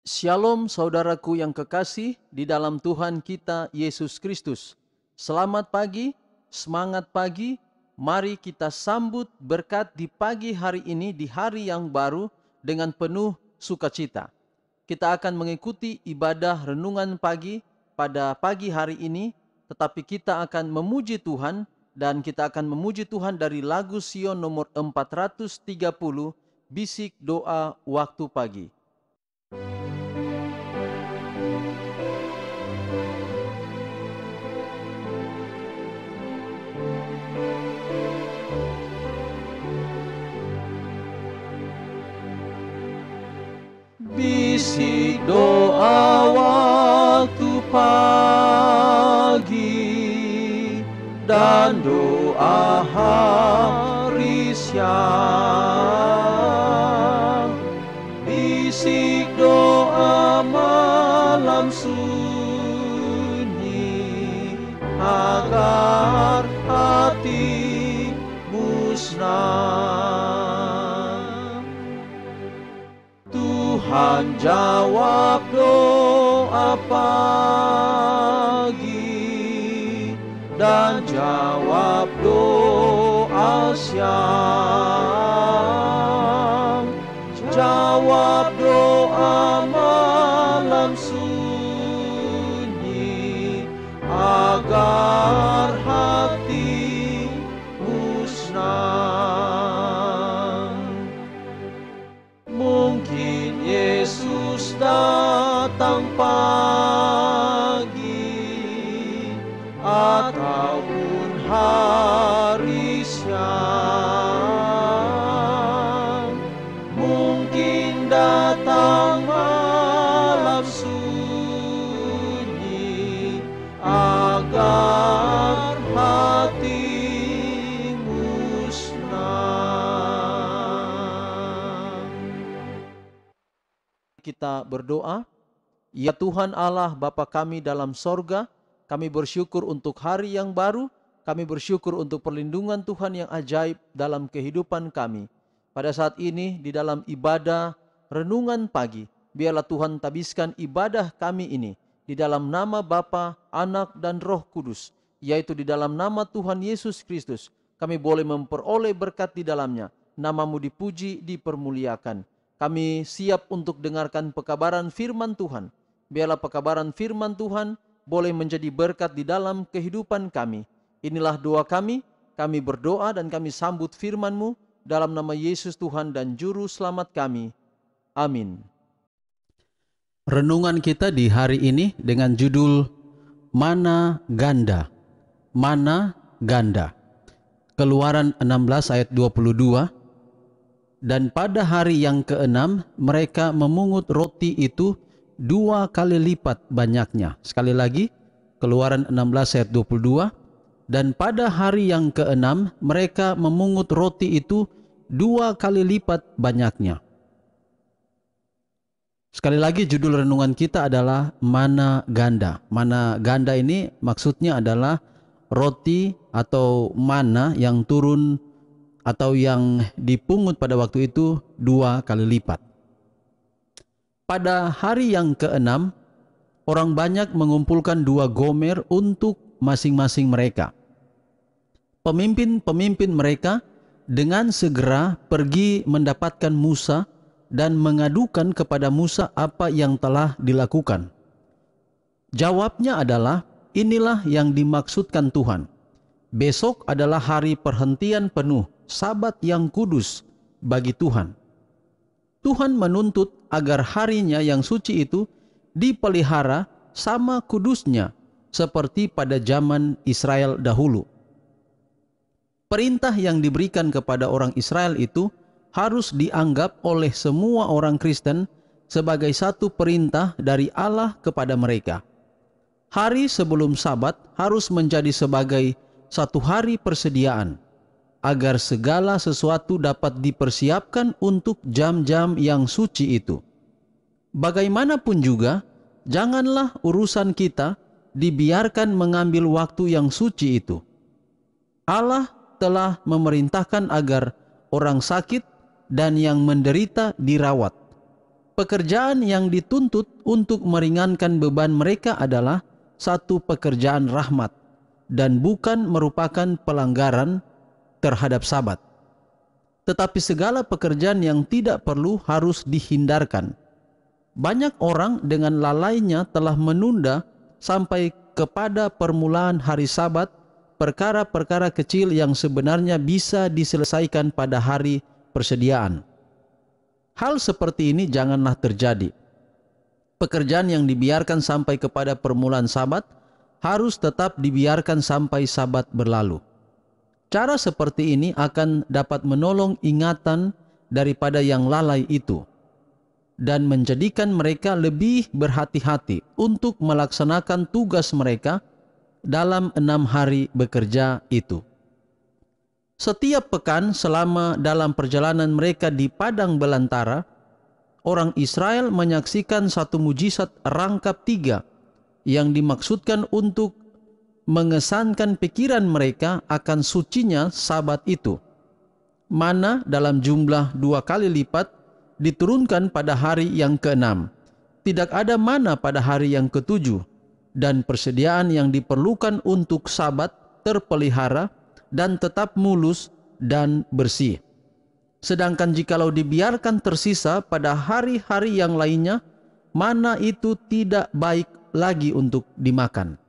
Shalom saudaraku yang kekasih di dalam Tuhan kita Yesus Kristus. Selamat pagi, semangat pagi. Mari kita sambut berkat di pagi hari ini, di hari yang baru dengan penuh sukacita. Kita akan mengikuti ibadah renungan pagi pada pagi hari ini, tetapi kita akan memuji Tuhan dan kita akan memuji Tuhan dari lagu Sion nomor 430, Bisik Doa Waktu Pagi. Bisik doa waktu pagi dan doa hari siang. Bisik doa malam sunyi agar hatimu senang. Tuhan jawab doa pagi dan jawab doa siang. Jawab doa malam sunyi agar hatimu senang. Mungkin Yesus datang pagi ataupun hari siang. Mungkin datang malam sunyi agar hatimu senang. Kita berdoa. Ya Tuhan Allah Bapa kami dalam sorga, kami bersyukur untuk hari yang baru, kami bersyukur untuk perlindungan Tuhan yang ajaib dalam kehidupan kami. Pada saat ini di dalam ibadah renungan pagi, biarlah Tuhan tabiskan ibadah kami ini di dalam nama Bapa, Anak dan Roh Kudus, yaitu di dalam nama Tuhan Yesus Kristus. Kami boleh memperoleh berkat di dalamnya, namamu dipuji, dipermuliakan. Kami siap untuk dengarkan pekabaran firman Tuhan. Biarlah pekabaran firman Tuhan boleh menjadi berkat di dalam kehidupan kami. Inilah doa kami berdoa dan kami sambut firman-Mu dalam nama Yesus Tuhan dan Juru Selamat kami. Amin. Renungan kita di hari ini dengan judul Mana Ganda. Mana Ganda. Keluaran 16 ayat 22. Dan pada hari yang keenam mereka memungut roti itu 2 kali lipat banyaknya. Sekali lagi, Keluaran 16 ayat 22. Dan pada hari yang keenam mereka memungut roti itu 2 kali lipat banyaknya. Sekali lagi judul renungan kita adalah Mana Ganda. Mana Ganda ini maksudnya adalah roti atau mana yang turun atau yang dipungut pada waktu itu 2 kali lipat. Pada hari yang keenam, orang banyak mengumpulkan 2 gomer untuk masing-masing mereka. Pemimpin-pemimpin mereka dengan segera pergi mendapatkan Musa dan mengadukan kepada Musa apa yang telah dilakukan. Jawabnya adalah, inilah yang dimaksudkan Tuhan. Besok adalah hari perhentian penuh, Sabat yang kudus bagi Tuhan. Tuhan menuntut agar harinya yang suci itu dipelihara sama kudusnya seperti pada zaman Israel dahulu. Perintah yang diberikan kepada orang Israel itu harus dianggap oleh semua orang Kristen sebagai satu perintah dari Allah kepada mereka. Hari sebelum Sabat harus menjadi sebagai satu hari persediaan, agar segala sesuatu dapat dipersiapkan untuk jam-jam yang suci itu. Bagaimanapun juga, janganlah urusan kita dibiarkan mengambil waktu yang suci itu. Allah telah memerintahkan agar orang sakit dan yang menderita dirawat. Pekerjaan yang dituntut untuk meringankan beban mereka adalah satu pekerjaan rahmat dan bukan merupakan pelanggaran terhadap Sabat. Tetapi segala pekerjaan yang tidak perlu harus dihindarkan. Banyak orang dengan lalainya telah menunda sampai kepada permulaan hari Sabat perkara-perkara kecil yang sebenarnya bisa diselesaikan pada hari persediaan. Hal seperti ini janganlah terjadi. Pekerjaan yang dibiarkan sampai kepada permulaan Sabat harus tetap dibiarkan sampai Sabat berlalu. Cara seperti ini akan dapat menolong ingatan daripada yang lalai itu dan menjadikan mereka lebih berhati-hati untuk melaksanakan tugas mereka dalam 6 hari bekerja itu. Setiap pekan selama dalam perjalanan mereka di padang belantara, orang Israel menyaksikan satu mujizat rangkap 3 yang dimaksudkan untuk mengesankan pikiran mereka akan sucinya Sabat itu. Mana dalam jumlah 2 kali lipat diturunkan pada hari yang ke-6. Tidak ada mana pada hari yang ke-7, dan persediaan yang diperlukan untuk Sabat terpelihara dan tetap mulus dan bersih. Sedangkan jikalau dibiarkan tersisa pada hari-hari yang lainnya, mana itu tidak baik lagi untuk dimakan.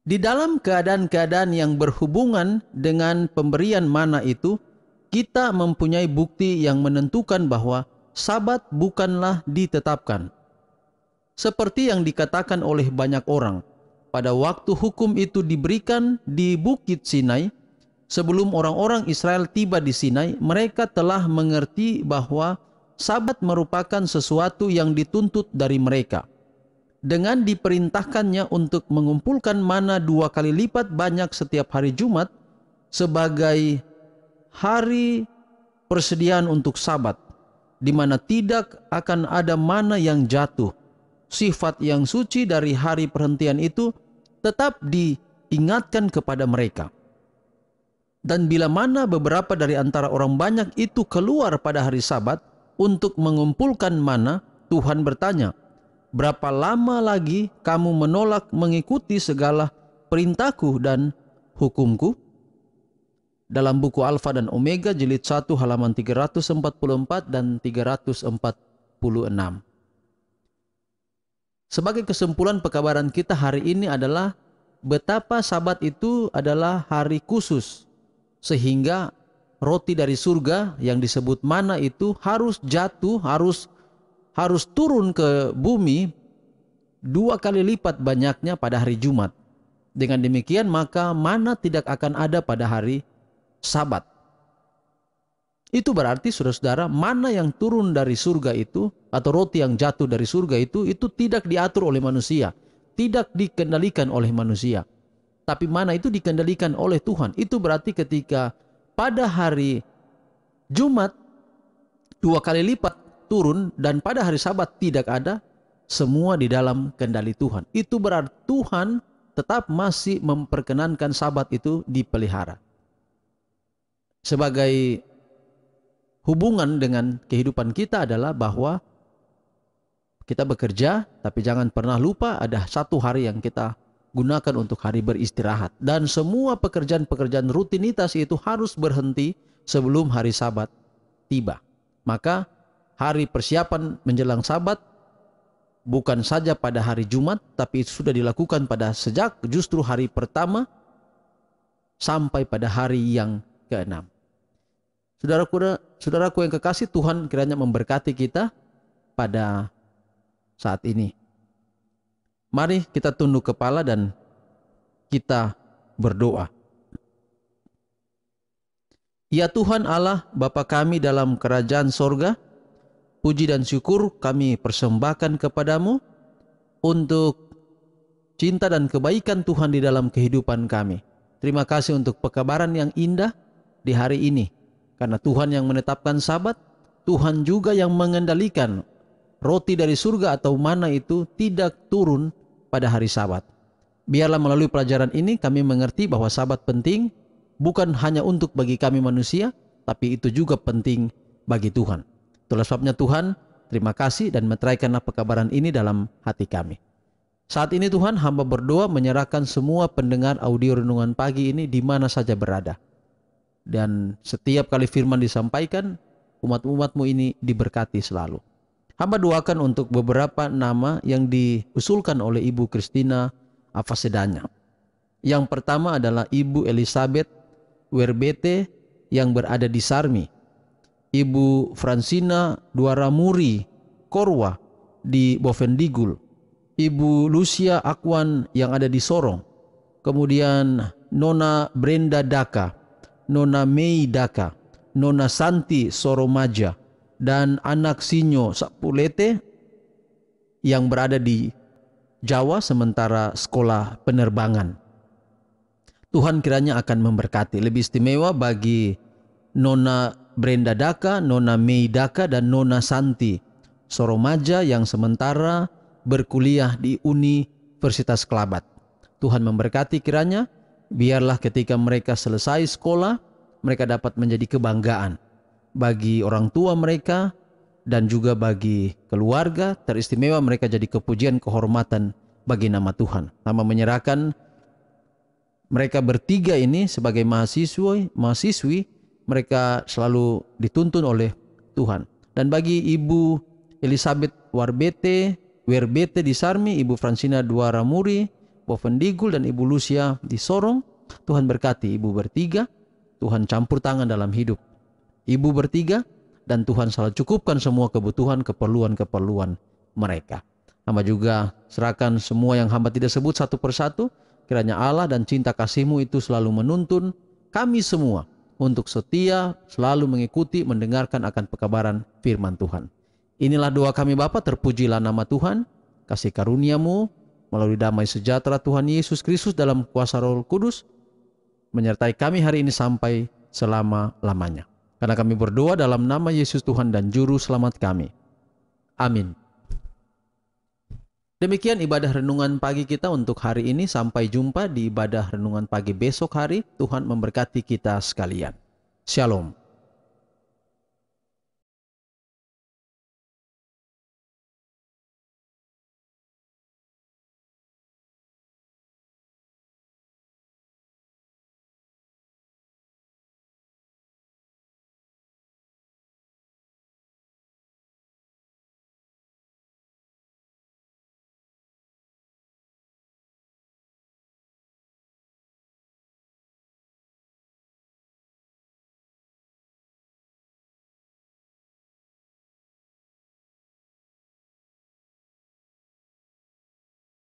Di dalam keadaan-keadaan yang berhubungan dengan pemberian mana itu, kita mempunyai bukti yang menentukan bahwa Sabat bukanlah ditetapkan. Seperti yang dikatakan oleh banyak orang, pada waktu hukum itu diberikan di Bukit Sinai, sebelum orang-orang Israel tiba di Sinai, mereka telah mengerti bahwa Sabat merupakan sesuatu yang dituntut dari mereka. Dengan diperintahkannya untuk mengumpulkan mana 2 kali lipat banyak setiap hari Jumat sebagai hari persediaan untuk Sabat, di mana tidak akan ada mana yang jatuh. Sifat yang suci dari hari perhentian itu tetap diingatkan kepada mereka. Dan bila mana beberapa dari antara orang banyak itu keluar pada hari Sabat untuk mengumpulkan mana, Tuhan bertanya, "Berapa lama lagi kamu menolak mengikuti segala perintahku dan hukumku?" Dalam buku Alfa dan Omega jilid 1 halaman 344 dan 346. Sebagai kesimpulan pekabaran kita hari ini adalah betapa Sabat itu adalah hari khusus, sehingga roti dari surga yang disebut mana itu harus jatuh, harus turun ke bumi 2 kali lipat banyaknya pada hari Jumat. Dengan demikian maka mana tidak akan ada pada hari Sabat. Itu berarti saudara-saudara, mana yang turun dari surga itu atau roti yang jatuh dari surga itu tidak diatur oleh manusia, tidak dikendalikan oleh manusia. Tapi mana itu dikendalikan oleh Tuhan. Itu berarti ketika pada hari Jumat 2 kali lipat turun dan pada hari Sabat tidak ada, semua di dalam kendali Tuhan. Itu berarti Tuhan tetap masih memperkenankan Sabat itu dipelihara. Sebagai hubungan dengan kehidupan kita adalah bahwa kita bekerja, tapi jangan pernah lupa ada satu hari yang kita gunakan untuk hari beristirahat. Dan semua pekerjaan-pekerjaan rutinitas itu harus berhenti sebelum hari Sabat tiba. Maka hari persiapan menjelang Sabat bukan saja pada hari Jumat, tapi itu sudah dilakukan pada sejak justru hari pertama sampai pada hari yang ke-6. Saudaraku yang kekasih, Tuhan kiranya memberkati kita pada saat ini. Mari kita tunduk kepala dan kita berdoa. Ya Tuhan Allah, Bapa kami dalam kerajaan sorga, puji dan syukur kami persembahkan kepadamu untuk cinta dan kebaikan Tuhan di dalam kehidupan kami. Terima kasih untuk pekabaran yang indah di hari ini. Karena Tuhan yang menetapkan Sabat, Tuhan juga yang mengendalikan roti dari surga atau mana itu tidak turun pada hari Sabat. Biarlah melalui pelajaran ini kami mengerti bahwa Sabat penting bukan hanya untuk bagi kami manusia, tapi itu juga penting bagi Tuhan. Itulah sebabnya Tuhan, terima kasih dan meteraikanlah pekabaran ini dalam hati kami. Saat ini Tuhan, hamba berdoa menyerahkan semua pendengar audio renungan pagi ini di mana saja berada. Dan setiap kali firman disampaikan, umat-umat-Mu ini diberkati selalu. Hamba doakan untuk beberapa nama yang diusulkan oleh Ibu Christina Afasedanya. Yang pertama adalah Ibu Elizabeth Werbete yang berada di Sarmi. Ibu Francina Duaramuri Korwa di Bovendigul. Ibu Lucia Akwan yang ada di Sorong. Kemudian Nona Brenda Daka, Nona Mei Daka, Nona Santi Soromaja, dan anak Sinyo Sapulete yang berada di Jawa sementara sekolah penerbangan. Tuhan kiranya akan memberkati. Lebih istimewa bagi Nona Brenda Daka, Nona Mei Daka, dan Nona Santi Soromaja yang sementara berkuliah di Universitas Kelabat. Tuhan memberkati kiranya, biarlah ketika mereka selesai sekolah, mereka dapat menjadi kebanggaan bagi orang tua mereka dan juga bagi keluarga. Teristimewa mereka jadi kepujian kehormatan bagi nama Tuhan. Nama menyerahkan mereka bertiga ini sebagai mahasiswi, mereka selalu dituntun oleh Tuhan. Dan bagi Ibu Elizabeth Werbete di Sarmi, Ibu Francina Duaramuri, Bovendigul, dan Ibu Lucia di Sorong, Tuhan berkati Ibu bertiga, Tuhan campur tangan dalam hidup Ibu bertiga, dan Tuhan selalu cukupkan semua kebutuhan, keperluan mereka. Hamba juga serahkan semua yang hamba tidak sebut satu persatu, kiranya Allah dan cinta kasih-Mu itu selalu menuntun kami semua untuk setia, selalu mengikuti, mendengarkan akan pekabaran firman Tuhan. Inilah doa kami Bapa, terpujilah nama Tuhan, kasih karunia-Mu melalui damai sejahtera Tuhan Yesus Kristus dalam kuasa Roh Kudus, menyertai kami hari ini sampai selama-lamanya. Karena kami berdoa dalam nama Yesus Tuhan dan Juru Selamat kami. Amin. Demikian ibadah renungan pagi kita untuk hari ini. Sampai jumpa di ibadah renungan pagi besok hari. Tuhan memberkati kita sekalian. Shalom.